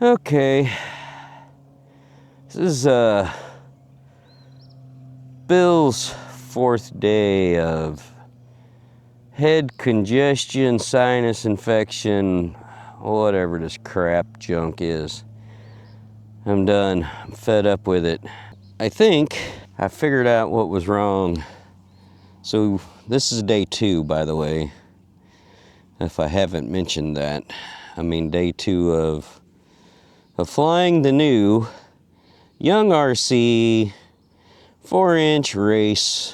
Okay, this is Bill's 4th day of head congestion, sinus infection, whatever this crap junk is. I'm done. I'm fed up with it. I think I figured out what was wrong. So this is day 2, by the way, if I haven't mentioned that. I mean day 2 of flying the new YoungRC 4-inch race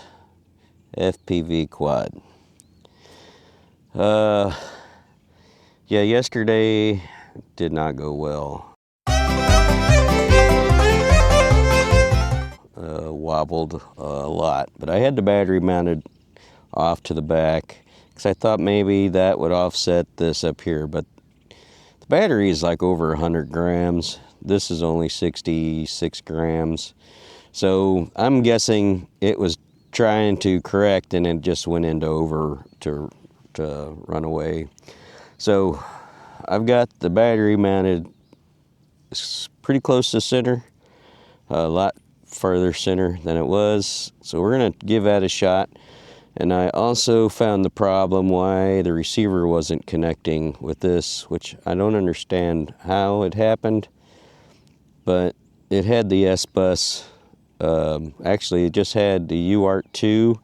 FPV quad. Yeah, yesterday did not go well. Wobbled a lot, but I had the battery mounted off to the back because I thought maybe that would offset this up here, but the battery is like over 100 grams. This is only 66 grams. So I'm guessing it was trying to correct and it just went into over to run away. So I've got the battery mounted pretty close to center, a lot further center than it was. So we're gonna give that a shot. And I also found the problem why the receiver wasn't connecting with this, which I don't understand how it happened, but it had the S-Bus. Actually, it just had the UART2,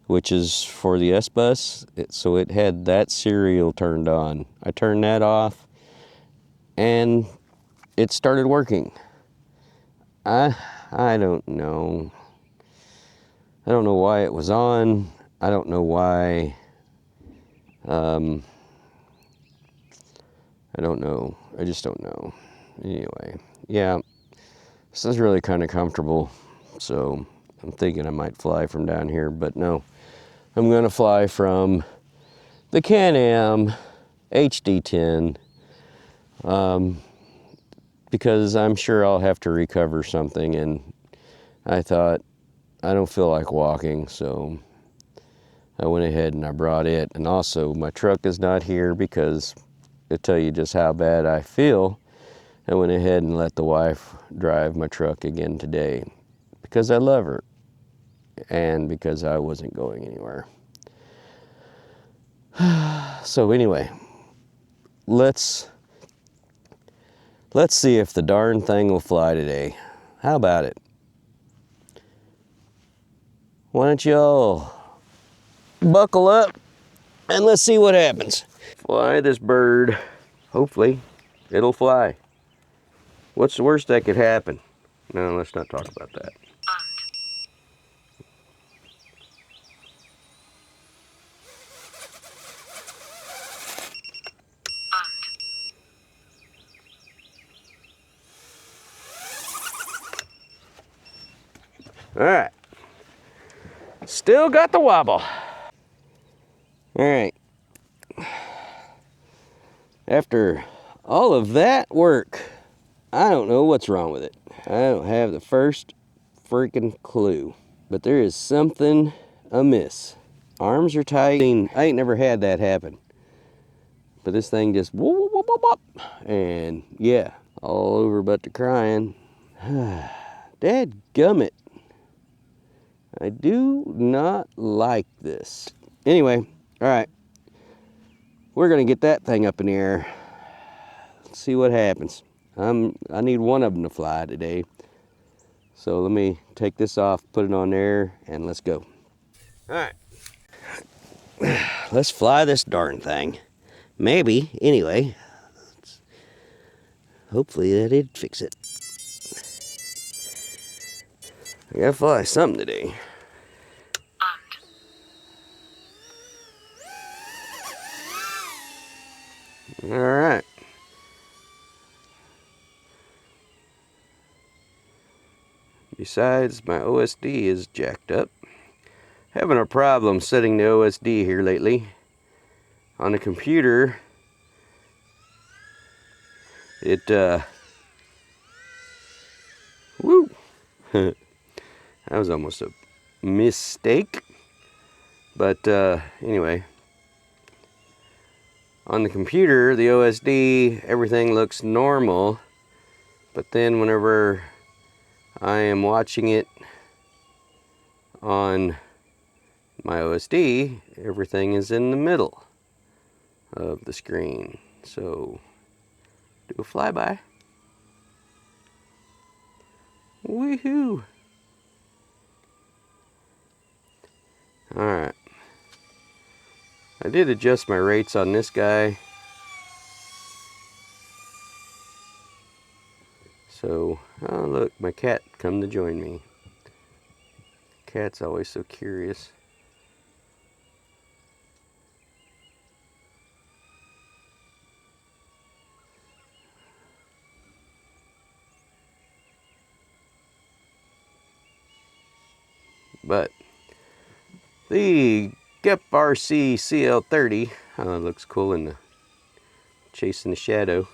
which is for the S-Bus, so it had that serial turned on. I turned that off, and it started working. I don't know. I don't know why it was on. I don't know why. I don't know. I just don't know. Anyway, yeah, this is really kind of comfortable. So I'm thinking I might fly from down here, but no. I'm going to fly from the Can-Am HD10 because I'm sure I'll have to recover something, and I thought I don't feel like walking, so I went ahead and I brought it. And also my truck is not here because to tell you just how bad I feel, I went ahead and let the wife drive my truck again today because I love her and because I wasn't going anywhere. So anyway, let's see if the darn thing will fly today. How about it? Why don't y'all buckle up and let's see what happens. Fly this bird. Hopefully it'll fly. What's the worst that could happen? No, let's not talk about that. All right. Still got the wobble. All right. After all of that work, I don't know what's wrong with it. I don't have the first freaking clue. But there is something amiss. Arms are tight. I ain't never had that happen. But this thing just whoop, whoop, whoop, whoop, and yeah, all over but the crying. Dadgummit. I do not like this. Anyway, all right. We're gonna get that thing up in the air. Let's see what happens. I need one of them to fly today. So let me take this off, put it on there, and let's go. All right. Let's fly this darn thing. Maybe, anyway. Hopefully that did fix it. I gotta fly something today. All right. Besides, my OSD is jacked up. Having a problem setting the OSD here lately. On the computer, it, woo! That was almost a mistake. But, anyway. On the computer, the OSD, everything looks normal. But then whenever I am watching it on my OSD, everything is in the middle of the screen. So do a flyby. Woohoo! Alright. I did adjust my rates on this guy. So, oh look, my cat come to join me. Cat's always so curious. But the GEPRC CL30 looks cool in the chasing the shadow.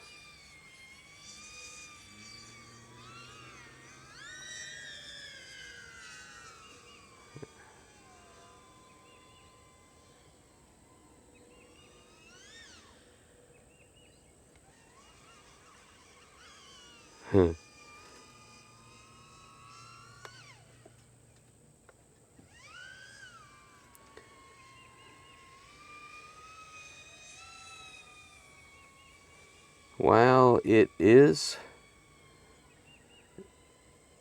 While it is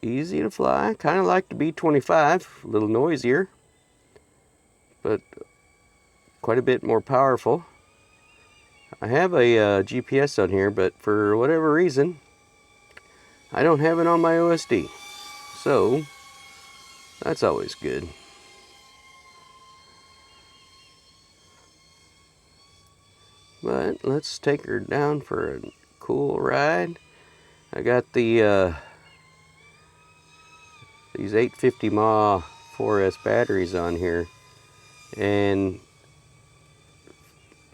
easy to fly, kind of like the B-25, a little noisier, but quite a bit more powerful. I have a GPS on here, but for whatever reason, I don't have it on my OSD. So, that's always good. But let's take her down for a cool ride. I got the these 850 mAh 4S batteries on here, and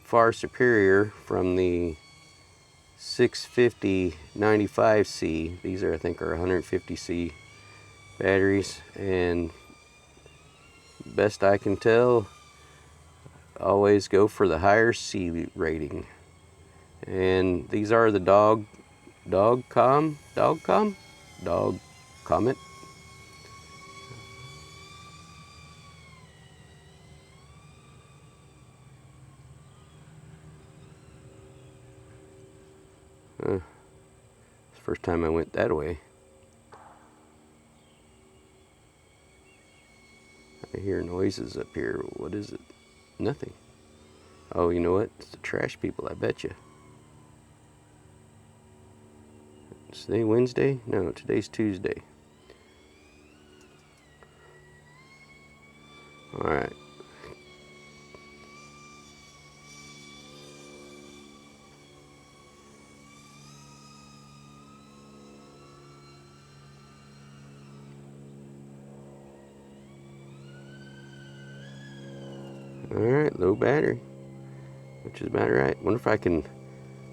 far superior from the 650 95C. These are, I think, are 150C batteries, and best I can tell, always go for the higher C rating. And these are the dog Comet. It's the first time I went that way. I hear noises up here. What is it? Nothing. Oh, you know what? It's the trash people, I bet you. Is today Wednesday? No, today's Tuesday. Alright. Alright, low battery, which is about right. Wonder if I can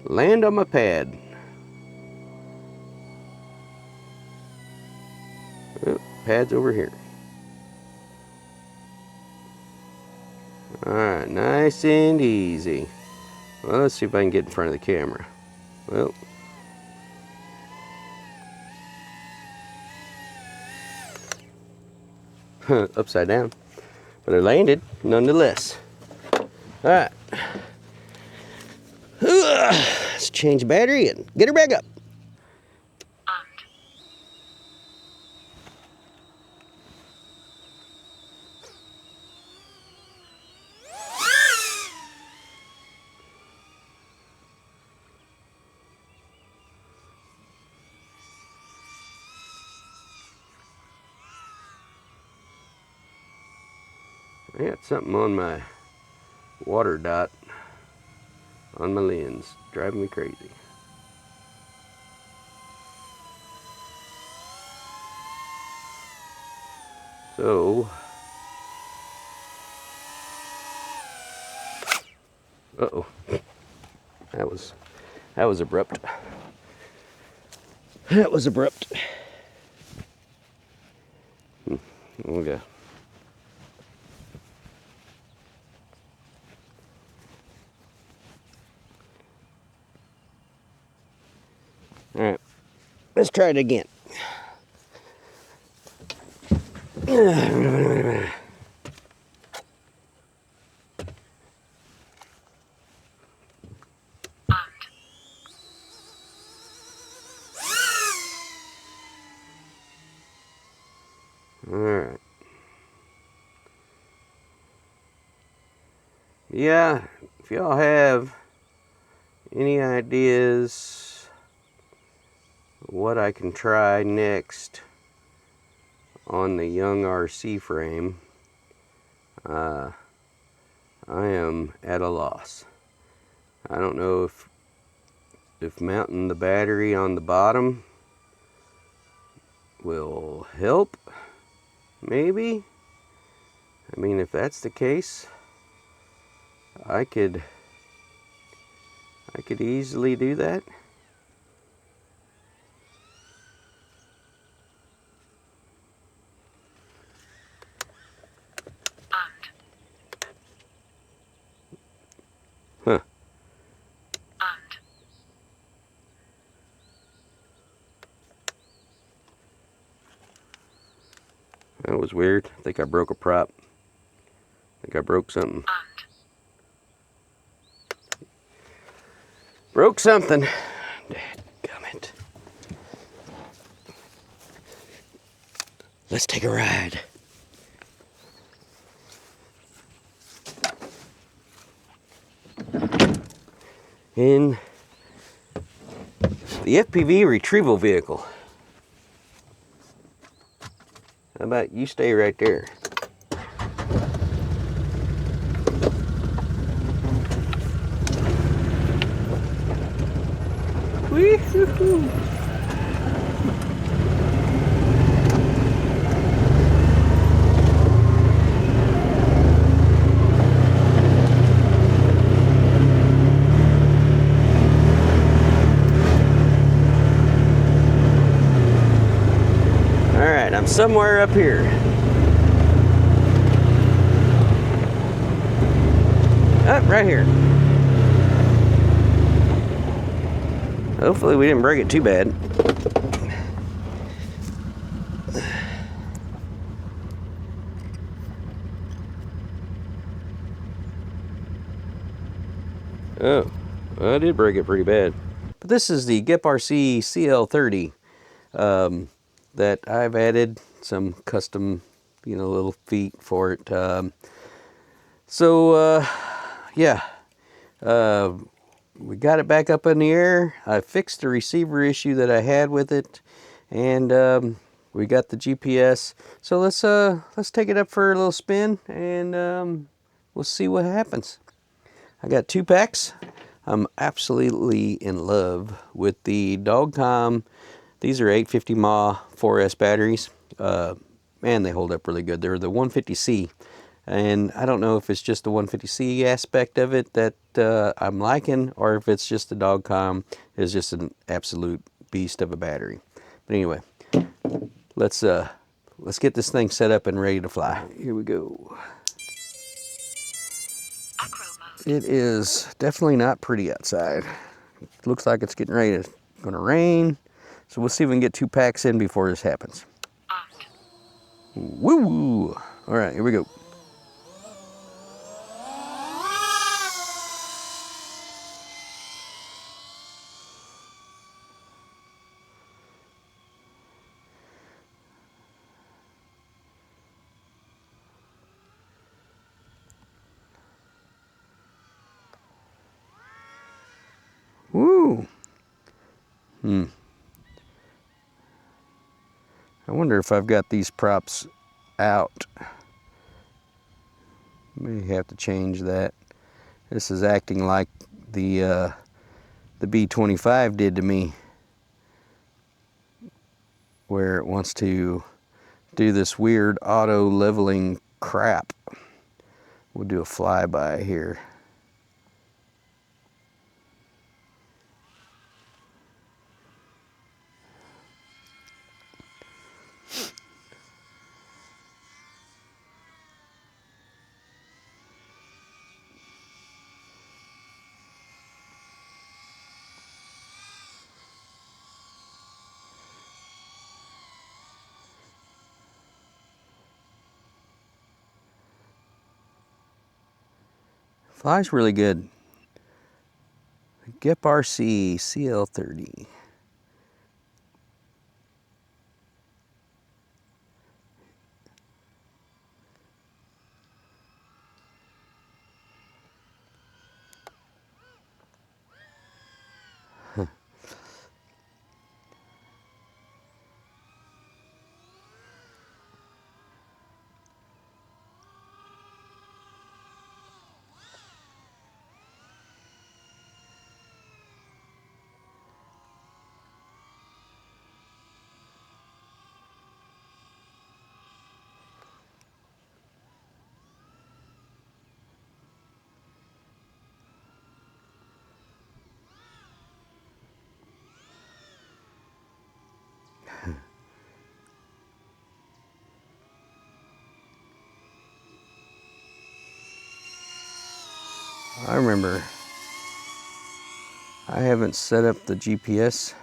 land on my pad. Oh, pad's over here. Alright, nice and easy. Well, let's see if I can get in front of the camera. Well, upside down. But I landed nonetheless. Alright. Let's change the battery and get her back up. I got something on my water dot on my lens, driving me crazy. So, uh-oh, that was abrupt. That was abrupt. Okay. All right. Let's try it again. Alright. Yeah, if y'all have any ideas what I can try next on the YoungRC frame, I am at a loss. I don't know if mounting the battery on the bottom will help, maybe. I mean, if that's the case, I could easily do that. Huh. That was weird. I think I broke a prop. I think I broke something. Broke something. Dadgummit. Let's take a ride. In the FPV retrieval vehicle. How about you stay right there? Wee-hoo-hoo. Alright, I'm somewhere up here. Oh, right here. Hopefully we didn't break it too bad. Oh, I did break it pretty bad. But this is the GEPRC CL30 that I've added some custom, little feet for it. Yeah, we got it back up in the air. I fixed the receiver issue that I had with it, and we got the GPS. So let's take it up for a little spin, and we'll see what happens. I got 2 packs. I'm absolutely in love with the Dogcom. These are 850 mAh 4S batteries. Man, they hold up really good. They're the 150C. And I don't know if it's just the 150C aspect of it that I'm liking, or if it's just the Dogcom is just an absolute beast of a battery. But anyway, let's get this thing set up and ready to fly. Here we go. It is definitely not pretty outside. It looks like it's getting ready to gonna rain. So we'll see if we can get 2 packs in before this happens. Woo! All right, here we go. Woo! I wonder if I've got these props out. May have to change that. This is acting like the B25 did to me, where it wants to do this weird auto leveling crap. We'll do a flyby here. Flies really good. GEPRC CL30. I remember I haven't set up the GPS.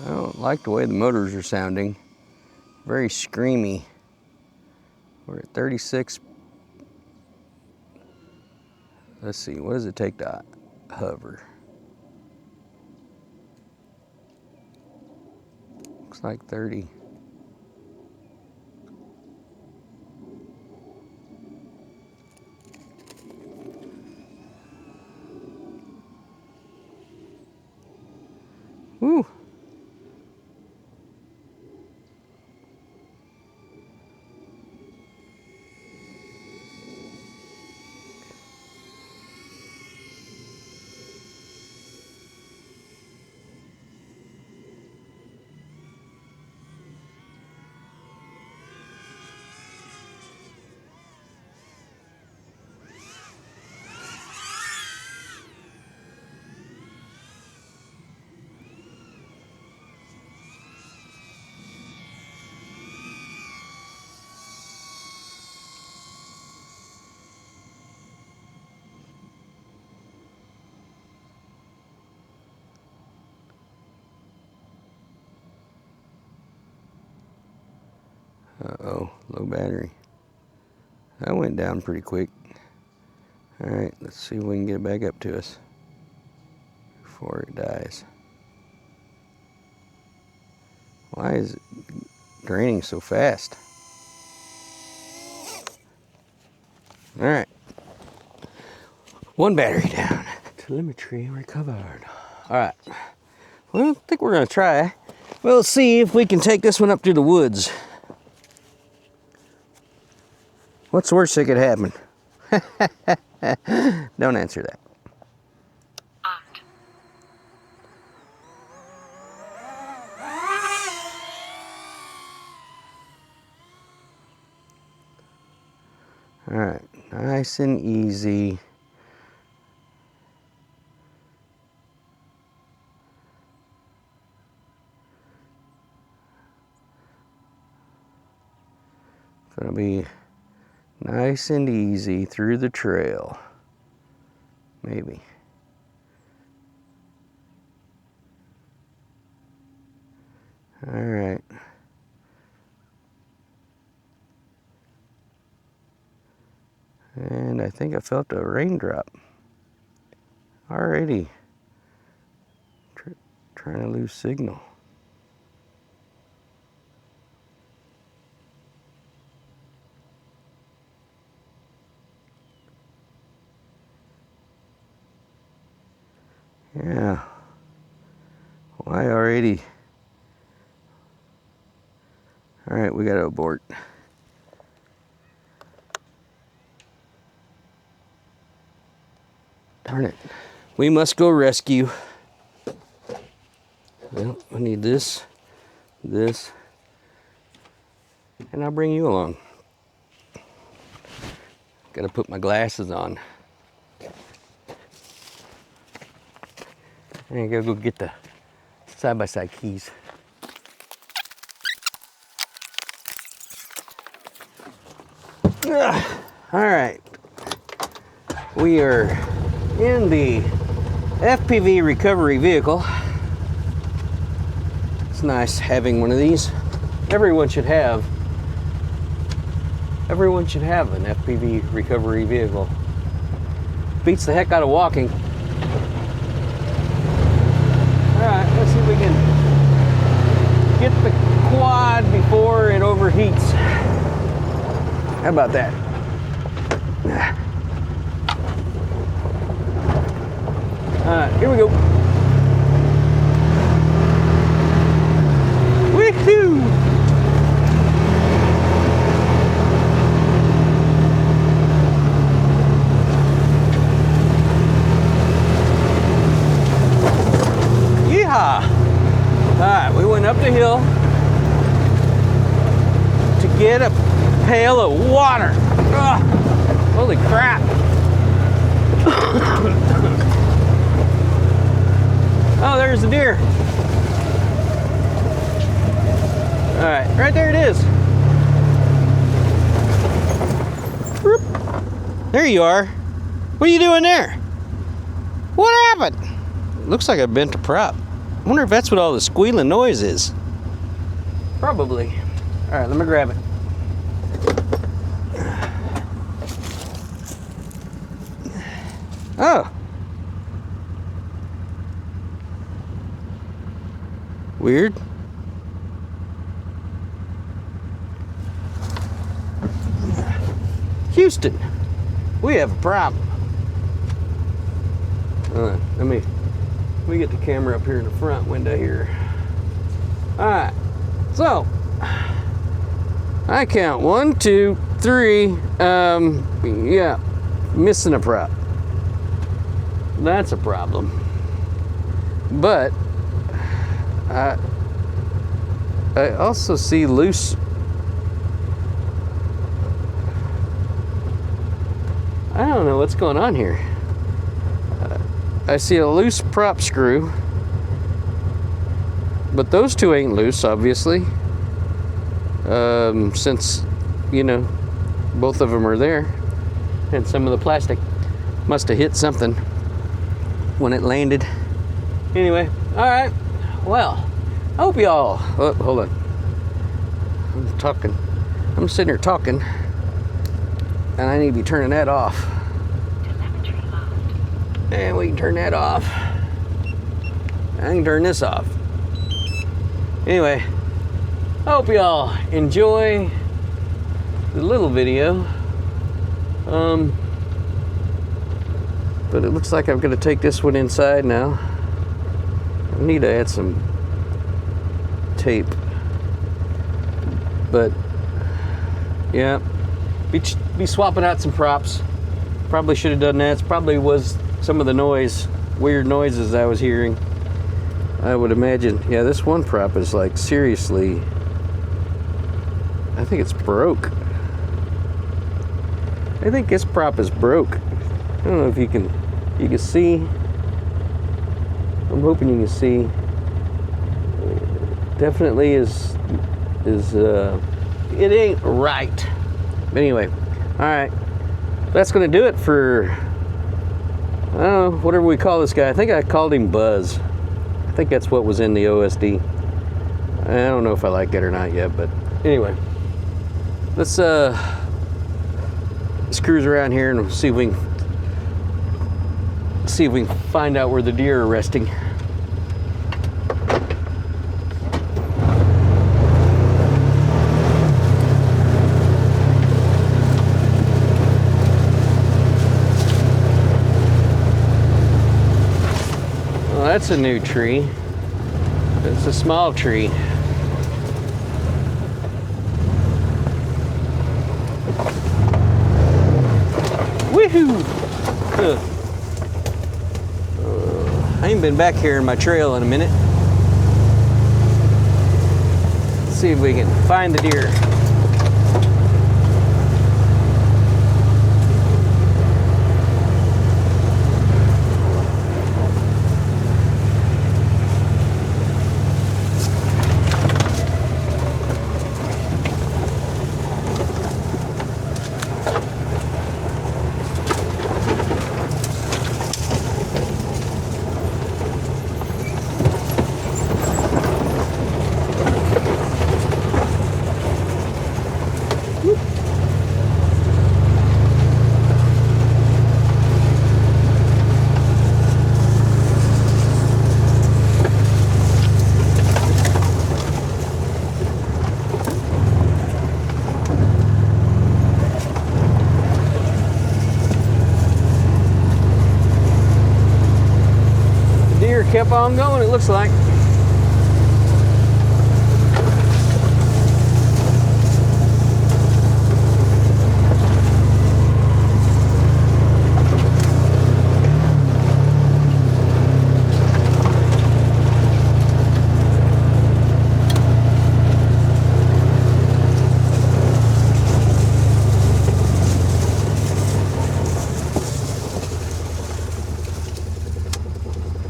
I don't like the way the motors are sounding. Very screamy. We're at 36. Let's see, what does it take to hover? Looks like 30. Woo! Uh-oh, low battery. That went down pretty quick. All right, let's see if we can get it back up to us before it dies. Why is it draining so fast? All right, one battery down. Telemetry recovered. All right, well, I think we're gonna try. We'll see if we can take this one up to the woods. What's the worst that could happen? Don't answer that. All right, nice and easy. Gonna be nice and easy through the trail. Maybe. All right. And I think I felt a raindrop. Alrighty. Trying to lose signal. Yeah. Why already? All right, we got to abort. Darn it. We must go rescue. Well, I need this, this, and I'll bring you along. Gotta put my glasses on. I gotta go get the side-by-side keys. All right, we are in the FPV recovery vehicle. It's nice having one of these. Everyone should have an FPV recovery vehicle. Beats the heck out of walking. All right, let's see if we can get the quad before it overheats. How about that? All right, here we go. Woohoo! Yeehaw! All right, we went up the hill to get a pail of water. Ugh, holy crap. Oh, there's the deer. All right, right there it is. There you are. What are you doing there? What happened? Looks like I bent a prop. I wonder if that's what all the squealing noise is. Probably. All right, let me grab it. Oh. Weird. Houston, we have a problem. Let me get the camera up here in the front window here. All right, so I count 1, 2, 3. Yeah, missing a prop. That's a problem. But I also see loose. I don't know what's going on here. I see a loose prop screw, but those two ain't loose, obviously, since, you know, both of them are there, and some of the plastic must have hit something when it landed. Anyway, all right, well, I hope y'all, oh, hold on, I'm sitting here talking, and I need to be turning that off. And we can turn that off. I can turn this off. Anyway, I hope y'all enjoy the little video. But it looks like I'm gonna take this one inside now. I need to add some tape. But yeah, be swapping out some props. Probably should have done that. It probably was some of the weird noises I was hearing. I would imagine. Yeah, this one prop is like, seriously, I think it's broke. I think this prop is broke. I don't know if you can see. I'm hoping you can see. Definitely is it ain't right. But anyway, all right. That's gonna do it for, I don't know, whatever we call this guy. I think I called him Buzz. I think that's what was in the OSD. I don't know if I like it or not yet, but anyway. Let's cruise around here and see if we can find out where the deer are resting. That's a new tree. It's a small tree. Woohoo! I ain't been back here in my trail in a minute. Let's see if we can find the deer. kept on going, it looks like.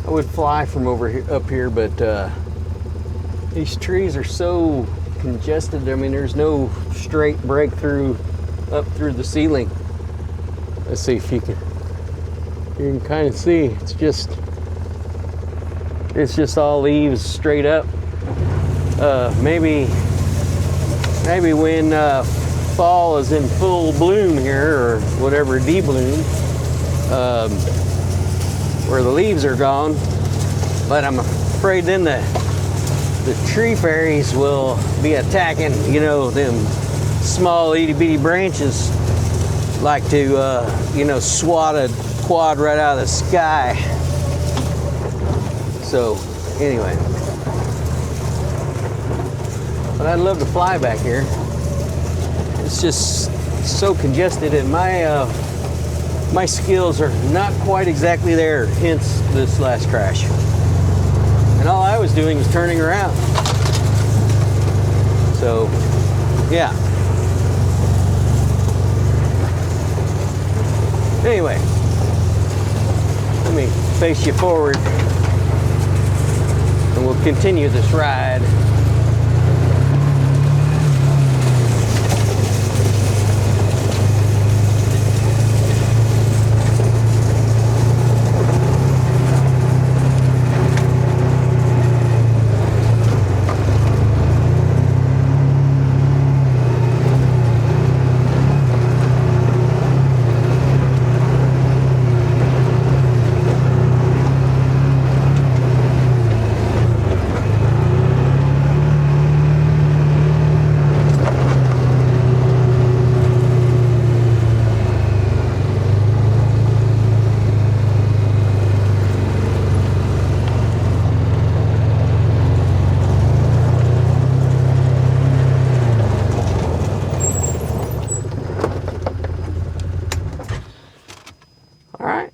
I would fly from up here, but these trees are so congested. I mean, there's no straight breakthrough up through the ceiling. Let's see if you can kind of see. It's just all leaves straight up. Maybe when fall is in full bloom here, or whatever, de-bloom, where the leaves are gone, but I'm afraid then the tree fairies will be attacking, you know, them small itty bitty branches, like to you know, swat a quad right out of the sky. So anyway, but I'd love to fly back here. It's just so congested, and my skills are not quite exactly there, hence this last crash. And all I was doing was turning around. So, yeah. Anyway, let me face you forward, and we'll continue this ride.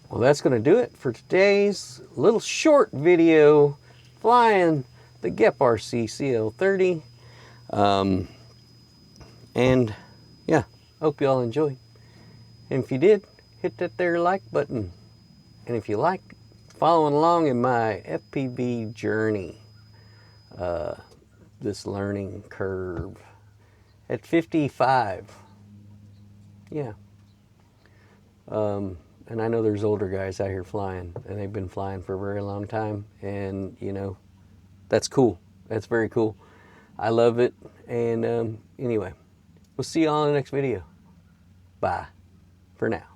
Well, that's going to do it for today's little short video flying the GEPRC CL30. And yeah, hope you all enjoyed. And if you did, hit that there like button. And if you like following along in my FPV journey, this learning curve at 55, yeah. And I know there's older guys out here flying, and they've been flying for a very long time, and you know, that's cool. That's very cool. I love it. And anyway, we'll see you all in the next video. Bye for now.